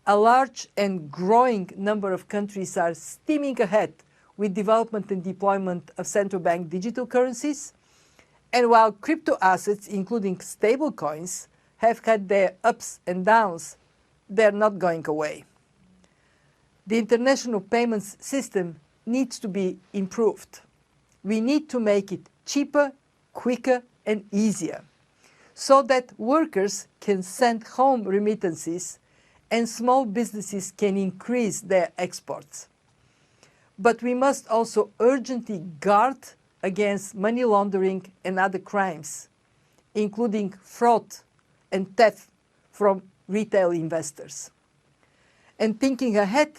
A large and growing number of countries are steaming ahead with development and deployment of central bank digital currencies. And while crypto assets, including stablecoins, have had their ups and downs, they're not going away. The international payments system needs to be improved. We need to make it cheaper, quicker, and easier, so that workers can send home remittances and small businesses can increase their exports. But we must also urgently guard against money laundering and other crimes, including fraud and theft from retail investors. And thinking ahead,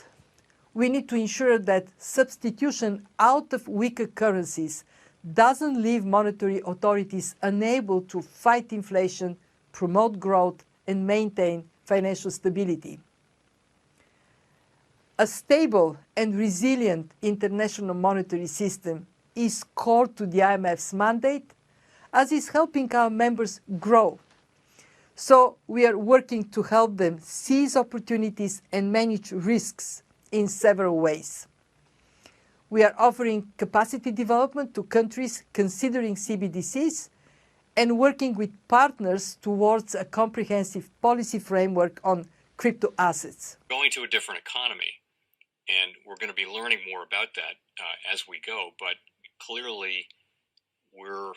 we need to ensure that substitution out of weaker currencies doesn't leave monetary authorities unable to fight inflation, promote growth, and maintain financial stability. A stable and resilient international monetary system is core to the IMF's mandate, as is helping our members grow. So we are working to help them seize opportunities and manage risks in several ways. We are offering capacity development to countries considering CBDCs and working with partners towards a comprehensive policy framework on crypto assets. Going to a different economy, and we're going to be learning more about that as we go, but clearly we're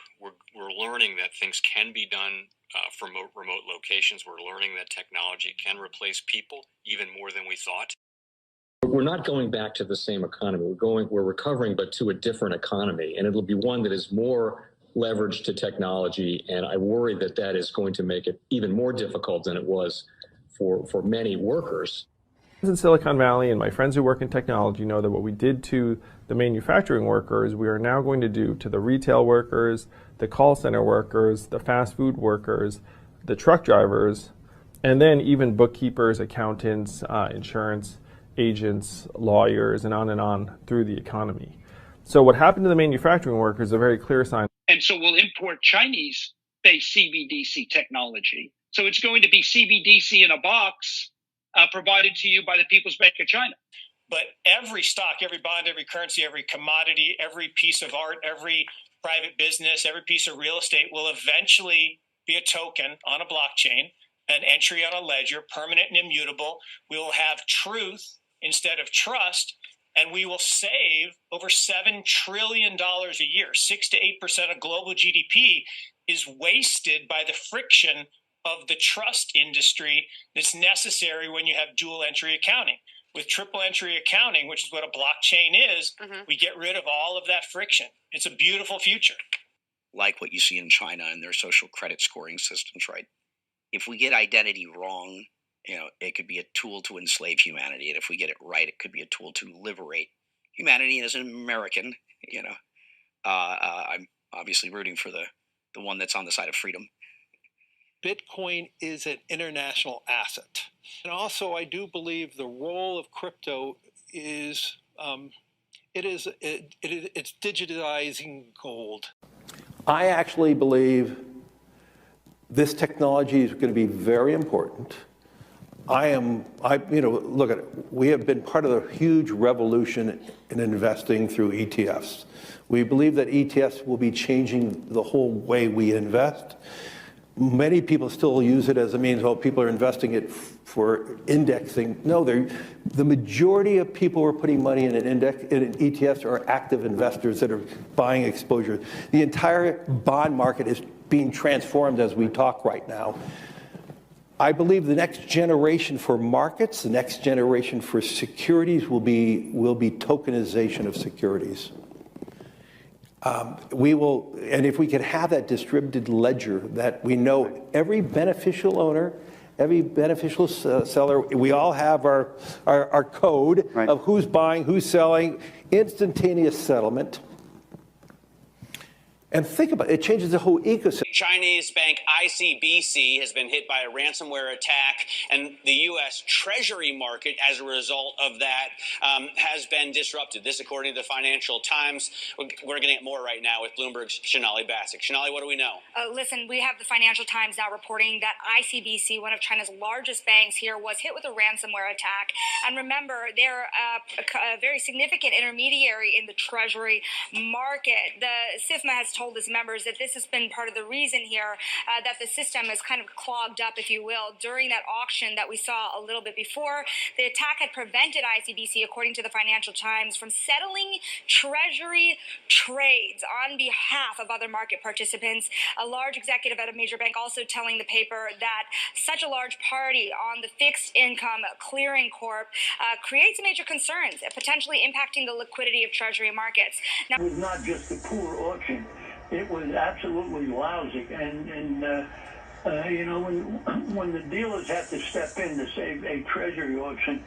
learning that things can be done from remote locations. We're learning that technology can replace people even more than we thought. We're not going back to the same economy. We're recovering, but to a different economy, and it'll be one that is more leveraged to technology. And I worry that that is going to make it even more difficult than it was for many workers. In Silicon Valley, and my friends who work in technology know that what we did to the manufacturing workers, we are now going to do to the retail workers, the call center workers, the fast food workers, the truck drivers, and then even bookkeepers, accountants, insurance agents, lawyers, and on through the economy. So what happened to the manufacturing workers is a very clear sign. And so we'll import Chinese-based CBDC technology. So it's going to be CBDC in a box provided to you by the People's Bank of China. But every stock, every bond, every currency, every commodity, every piece of art, every private business, every piece of real estate will eventually be a token on a blockchain, an entry on a ledger, permanent and immutable. We will have truth instead of trust, and we will save over $7 trillion a year. 6 to 8% of global GDP is wasted by the friction of the trust industry that's necessary when you have dual entry accounting. With triple entry accounting, which is what a blockchain is, we get rid of all of that friction. It's a beautiful future. Like what you see in China and their social credit scoring systems, right? If we get identity wrong, it could be a tool to enslave humanity. And if we get it right, it could be a tool to liberate humanity. And as an American, I'm obviously rooting for the one that's on the side of freedom. Bitcoin is an international asset. And also, I do believe the role of crypto is, it's digitizing gold. I actually believe this technology is going to be very important. Look at it. We have been part of the huge revolution in investing through ETFs. We believe that ETFs will be changing the whole way we invest. Many people still use it as a means, people are investing it for indexing. No, the majority of people who are putting money in in ETFs are active investors that are buying exposure. The entire bond market is being transformed as we talk right now. I believe the next generation for markets, the next generation for securities will be tokenization of securities. And if we could have that distributed ledger that we know every beneficial owner, every beneficial seller, we all have our code of who's buying, who's selling, instantaneous settlement. And think about it, it changes the whole ecosystem. Chinese bank ICBC has been hit by a ransomware attack, and the U.S. Treasury market, as a result of that, has been disrupted. This, according to the Financial Times. We're getting it more right now with Bloomberg's Sonali Basak. Sonali, what do we know? Listen, we have the Financial Times now reporting that ICBC, one of China's largest banks here, was hit with a ransomware attack. And remember, they're a very significant intermediary in the Treasury market. The SIFMA has told its members that this has been part of the reason here that the system is kind of clogged up, if you will, during that auction that we saw a little bit before. The attack had prevented ICBC, according to the Financial Times, from settling Treasury trades on behalf of other market participants. A large executive at a major bank also telling the paper that such a large party on the fixed income clearing corp creates major concerns, potentially impacting the liquidity of Treasury markets. Now, it was not just a poor auction. It was absolutely lousy. And you know, when the dealers have to step in to save a Treasury auction,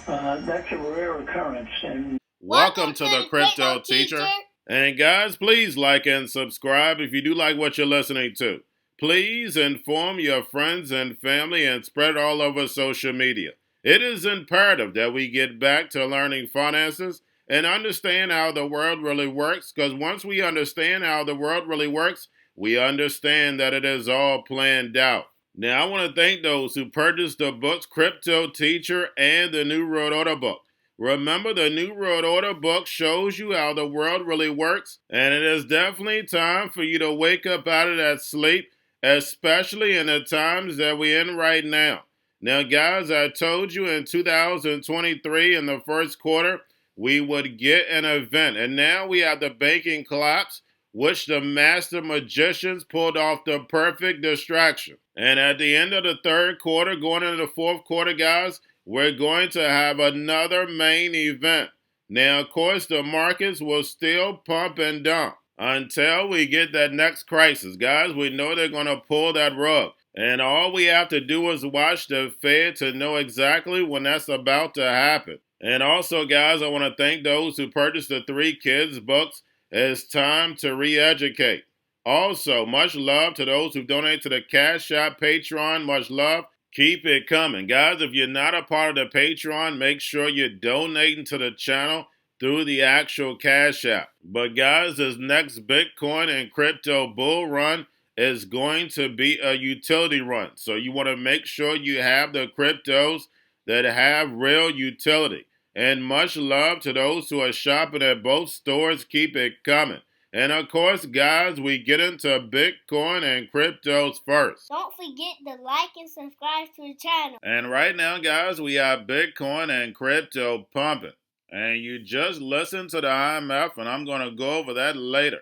that's a rare occurrence. And welcome to the Crypto Teacher. And guys, please like and subscribe if you do like what you're listening to. Please inform your friends and family and spread it all over social media. It is imperative that we get back to learning finances and understand how the world really works, because once we understand how the world really works, we understand that it is all planned out. Now, I want to thank those who purchased the books Cryptoteacher and the New World Order book. Remember, the New World Order book shows you how the world really works, and it is definitely time for you to wake up out of that sleep, especially in the times that we're in right now. Now, guys, I told you in 2023, in the first quarter, we would get an event, and now we have the banking collapse, which the master magicians pulled off the perfect distraction. And at the end of the third quarter, going into the fourth quarter, guys, we're going to have another main event. Now, of course, the markets will still pump and dump until we get that next crisis. Guys, we know they're going to pull that rug. And all we have to do is watch the Fed to know exactly when that's about to happen. And also, guys, I want to thank those who purchased the 3 Kids books. It's time to re-educate. Also, much love to those who donate to the Cash App, Patreon. Much love. Keep it coming. Guys, if you're not a part of the Patreon, make sure you're donating to the channel through the actual Cash App. But guys, this next Bitcoin and crypto bull run is going to be a utility run. So you want to make sure you have the cryptos that have real utility. And much love to those who are shopping at both stores. Keep it coming. And of course, guys, we get into Bitcoin and cryptos first. Don't forget to like and subscribe to the channel. And right now, guys, we have Bitcoin and crypto pumping. And you just listened to the IMF, and I'm going to go over that later.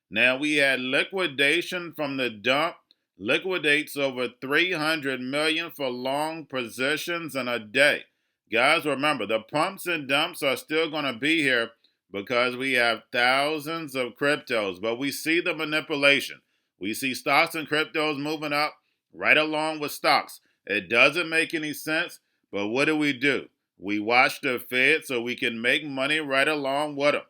Now, we had liquidation from the dump. Liquidates over 300 million for long positions in a day. Guys, remember, the pumps and dumps are still going to be here because we have thousands of cryptos, but we see the manipulation. We see stocks and cryptos moving up right along with stocks. It doesn't make any sense, but what do? We watch the Fed so we can make money right along with them.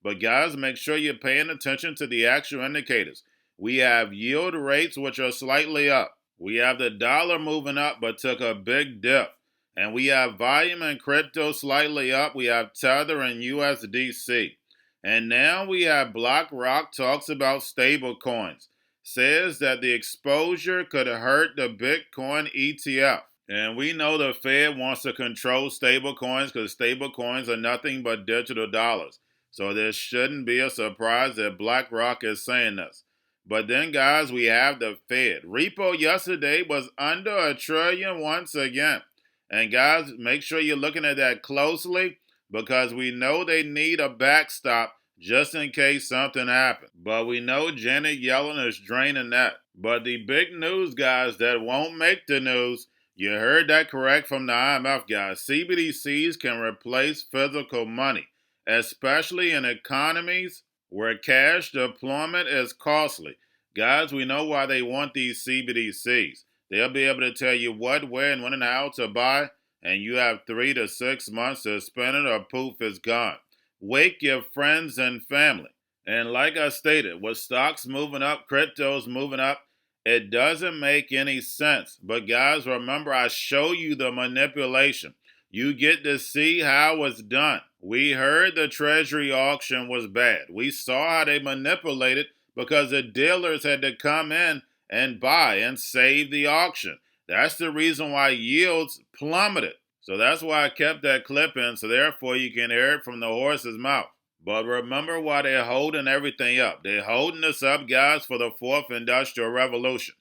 But guys, make sure you're paying attention to the actual indicators. We have yield rates, which are slightly up. We have the dollar moving up, but took a big dip. And we have volume and crypto slightly up. We have Tether and USDC. And now we have Blackrock talks about stable coins. Says that the exposure could hurt the Bitcoin ETF. And we know the Fed wants to control stable coins because stable coins are nothing but digital dollars. So this shouldn't be a surprise that BlackRock is saying this. But then, guys, we have the Fed. Repo yesterday was under $1 trillion once again. And guys, make sure you're looking at that closely because we know they need a backstop just in case something happens. But we know Janet Yellen is draining that. But the big news, guys, that won't make the news, you heard that correct from the IMF, guys. CBDCs can replace physical money, especially in economies where cash deployment is costly. Guys, we know why they want these CBDCs. They'll be able to tell you what, where, and when and how to buy, and you have 3 to 6 months to spend it or poof, it's gone. Wake your friends and family. And like I stated, with stocks moving up, cryptos moving up, It doesn't make any sense. But guys, remember, I show you the manipulation. You get to see how it's done. We heard the Treasury auction was bad. We saw how they manipulated because the dealers had to come in and buy and save the auction. That's the reason why yields plummeted. So that's why I kept that clip in, so therefore you can hear it from the horse's mouth. But remember why they're holding everything up. They're holding us up, guys, for the fourth industrial revolution.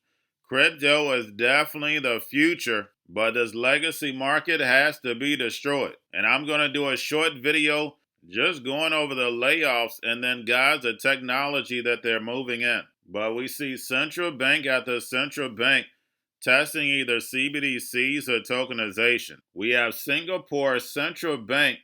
Crypto is definitely the future, but this legacy market has to be destroyed. And I'm going to do a short video just going over the layoffs and then, guys, the technology that they're moving in. But we see central bank after central bank testing either CBDCs or tokenization. We have Singapore Central Bank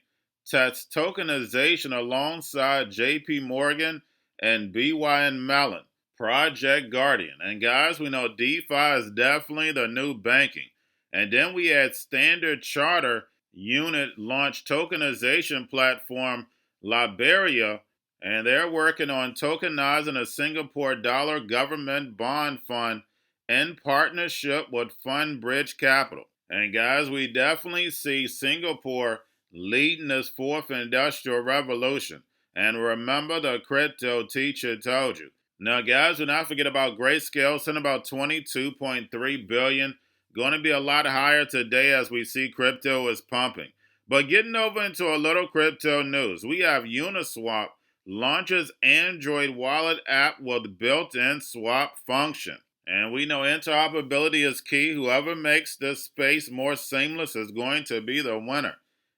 tests tokenization alongside JP Morgan and BNY Mellon, Project Guardian. And guys, we know DeFi is definitely the new banking. And then we had Standard Charter unit launch tokenization platform Liberia, and they're working on tokenizing a Singapore dollar government bond fund in partnership with Fund Bridge Capital. And guys, we definitely see Singapore leading this fourth industrial revolution. And remember, the crypto teacher told you. Now, guys, do not forget about Grayscale, sent about $22.3 billion. Going to be a lot higher today as we see crypto is pumping. But getting over into a little crypto news, we have Uniswap launches Android wallet app with built-in swap function. And we know interoperability is key. Whoever makes this space more seamless is going to be the winner.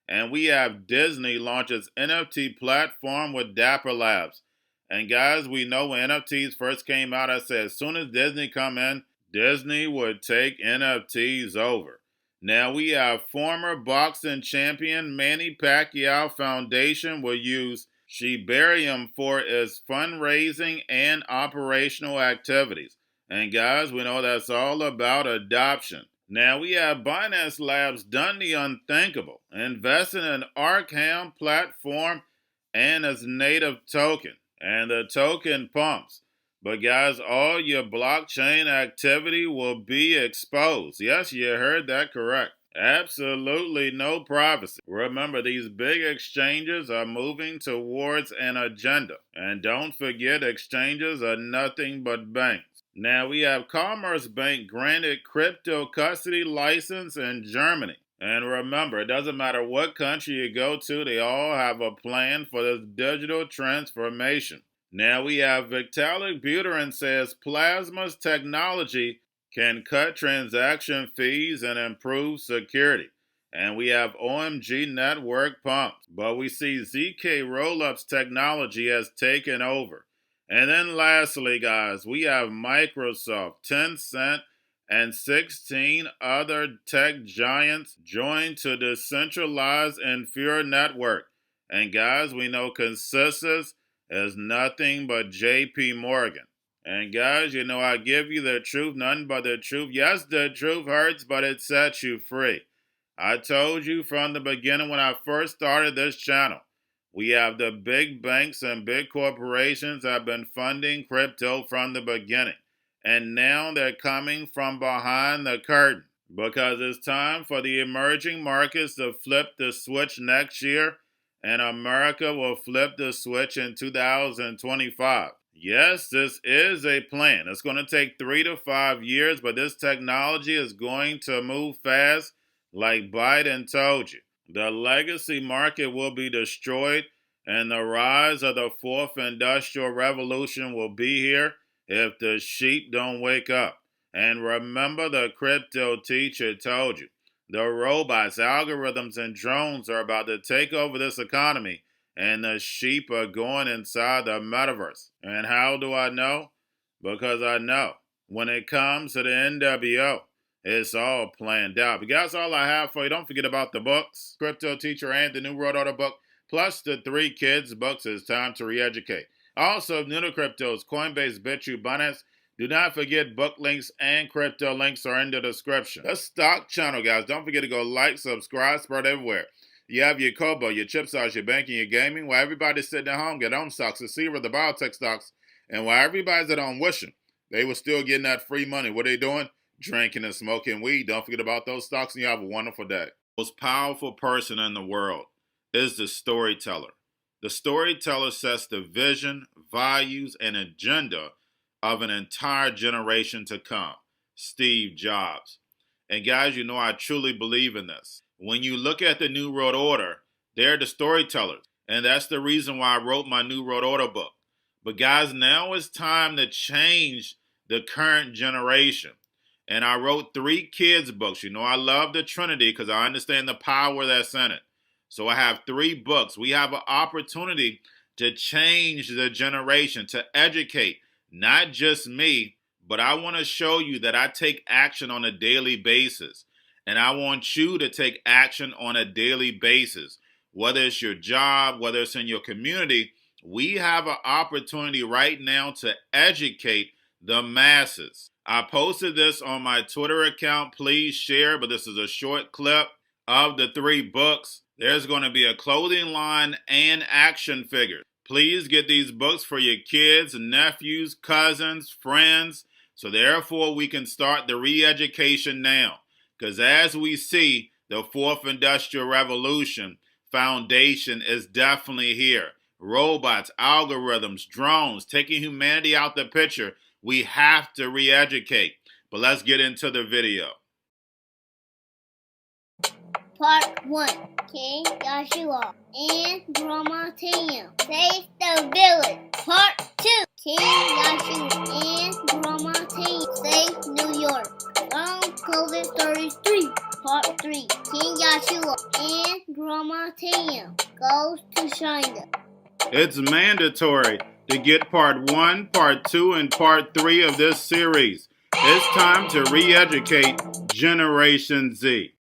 And we have Disney launches NFT platform with Dapper Labs. And guys, we know when NFTs first came out, I said as soon as Disney come in, Disney would take NFTs over. Now we have former boxing champion Manny Pacquiao Foundation will use Shibarium for its fundraising and operational activities. And guys, we know that's all about adoption. Now we have Binance Labs done the unthinkable, investing in Arkham platform and its native token. And the token pumps. But guys, all your blockchain activity will be exposed. Yes, you heard that correct. Absolutely no privacy. Remember, these big exchanges are moving towards an agenda. And don't forget, exchanges are nothing but banks. Now we have Commerce Bank granted crypto custody license in Germany. And remember, it doesn't matter what country you go to, they all have a plan for this digital transformation. Now we have Vitalik Buterin says Plasma's technology can cut transaction fees and improve security. And we have OMG Network pumps. But we see ZK Rollups technology has taken over. And then lastly, guys, we have Microsoft, Tencent, and 16 other tech giants joined to the decentralized Infura network. And guys, we know consensus is nothing but JP Morgan. And guys, you know I give you the truth, nothing but the truth. Yes, the truth hurts, but it sets you free. I told you from the beginning when I first started this channel, we have the big banks and big corporations that have been funding crypto from the beginning. And now they're coming from behind the curtain because it's time for the emerging markets to flip the switch next year, and America will flip the switch in 2025. Yes, this is a plan. It's going to take 3 to 5 years, but this technology is going to move fast like Biden told you. The legacy market will be destroyed, and the rise of the fourth industrial revolution will be here if the sheep don't wake up. And remember, the crypto teacher told you, the robots, algorithms, and drones are about to take over this economy, and the sheep are going inside the metaverse. And how do I know? Because I know when it comes to the NWO, it's all planned out. But guys, all I have for you. Don't forget about the books, Crypto Teacher and the New World Order book, plus the 3 kids books. It's time to re-educate. Also, new to cryptos, Coinbase, Bitrue, Binance. Do not forget book links and crypto links are in the description. The stock channel, guys. Don't forget to go like, subscribe, spread everywhere. You have your Kobo, your chip stocks, your banking, your gaming. While everybody's sitting at home, get on stocks, the Seaver, the biotech stocks. And while everybody's at home wishing They were still getting that free money. What are they doing? Drinking and smoking weed. Don't forget about those stocks, and you have a wonderful day. The most powerful person in the world is the storyteller. The storyteller sets the vision, values, and agenda of an entire generation to come. Steve Jobs. And guys, you know I truly believe in this. When you look at the New World Order, they're the storytellers. And that's the reason why I wrote my New World Order book. But guys, now it's time to change the current generation. And I wrote 3 kids books. You know, I love the Trinity because I understand the power that's in it. So I have 3 books. We have an opportunity to change the generation, to educate, not just me, but I want to show you that I take action on a daily basis. And I want you to take action on a daily basis. Whether it's your job, whether it's in your community, we have an opportunity right now to educate the masses. I posted this on my Twitter account. Please share, but this is a short clip of the 3 books. There's going to be a clothing line and action figures. Please get these books for your kids, nephews, cousins, friends, so therefore we can start the re-education now. Because as we see, the 4th Industrial Revolution foundation is definitely here. Robots, algorithms, drones, taking humanity out the picture. We have to re-educate. But let's get into the video. Part 1. King Joshua and Grandma Tam save the village. Part 2. King Joshua and Grandma Tam save New York from COVID-33. Part 3. King Joshua and Grandma Tam goes to China. It's mandatory to get part 1, part 2, and part 3 of this series. It's time to re-educate Generation Z.